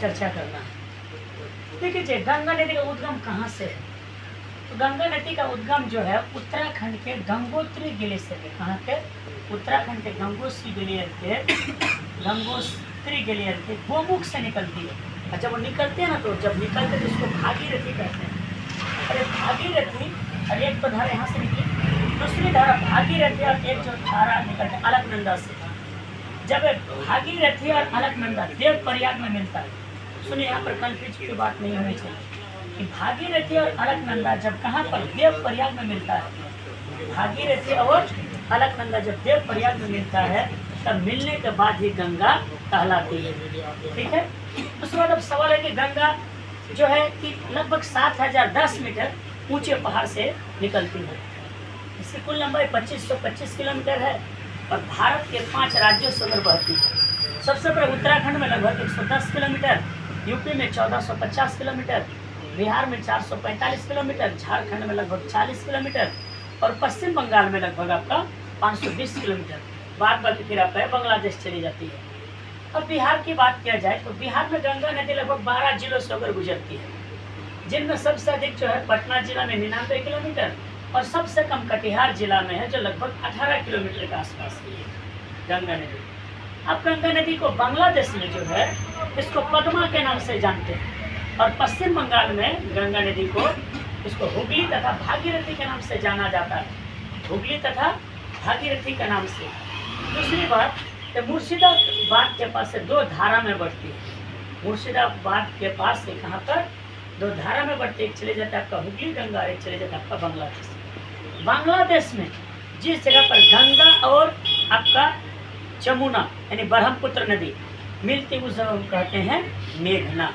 चर्चा करना है। देखिए गंगा नदी का उद्गम कहाँ से है? तो गंगा नदी का उद्गम जो है उत्तराखंड के गंगोत्री ग्लेशियर के, कहाँ के? उत्तराखंड के गंगोत्री ग्लेशियर के गोमुख से निकलती है। और जब वो निकलते हैं ना, तो जब निकलते तो उसको भागीरथी कहते हैं। अरे भागीरथी, और एक तो धारा यहाँ से निकली, दूसरी धारा भागीरथी, और एक जो धारा निकलते अलकनंदा से। जब भागीरथी और अलकनंदा देव प्रयाग में मिलता है, सुनिए यहाँ पर कंफ्यूज की बात नहीं होनी चाहिए कि भागीरथी और अलकनंदा जब कहाँ पर देव प्रयाग में मिलता है, भागीरथी और अलकनंदा जब देव प्रयाग में मिलता है, तब मिलने के बाद ही गंगा कहलाती है। ठीक है। उसके बाद अब सवाल है कि गंगा जो है कि लगभग 7010 मीटर ऊंचे पहाड़ से निकलती है। इसकी कुल लंबाई 2525 किलोमीटर है और भारत के 5 राज्यों से होकर बहती है। सबसे पहले उत्तराखंड में लगभग 110 किलोमीटर, यूपी में 1450 किलोमीटर, बिहार में 445 किलोमीटर, झारखंड में लगभग 40 किलोमीटर और पश्चिम बंगाल में लगभग आपका 520 किलोमीटर। बाद बाकी फिर आपका बांग्लादेश चली जाती है। अब बिहार की बात किया जाए तो बिहार में गंगा नदी लगभग 12 जिलों से होकर गुजरती है, जिनमें सबसे अधिक जो है पटना जिला में 99 किलोमीटर और सबसे कम कटिहार जिला में है, जो लगभग 18 किलोमीटर के आसपास है गंगा नदी। अब गंगा नदी को बांग्लादेश में जो है इसको पद्मा के नाम से जानते हैं और पश्चिम बंगाल में गंगा नदी को इसको हुगली तथा भागीरथी के नाम से जाना जाता है, हुगली तथा भागीरथी के नाम से। दूसरी बात, तो मुर्शिदाबाद के पास से 2 धारा में बढ़ती है। मुर्शिदाबाद के पास से कहाँ पर 2 धारा में बढ़ती है, एक चले जाता है आपका हुगली गंगा और एक चले जाता है आपका बांग्लादेश। बांग्लादेश में जिस जगह पर गंगा और आपका जमुना यानी ब्रह्मपुत्र नदी मिलती, उस जगह को कहते हैं मेघना।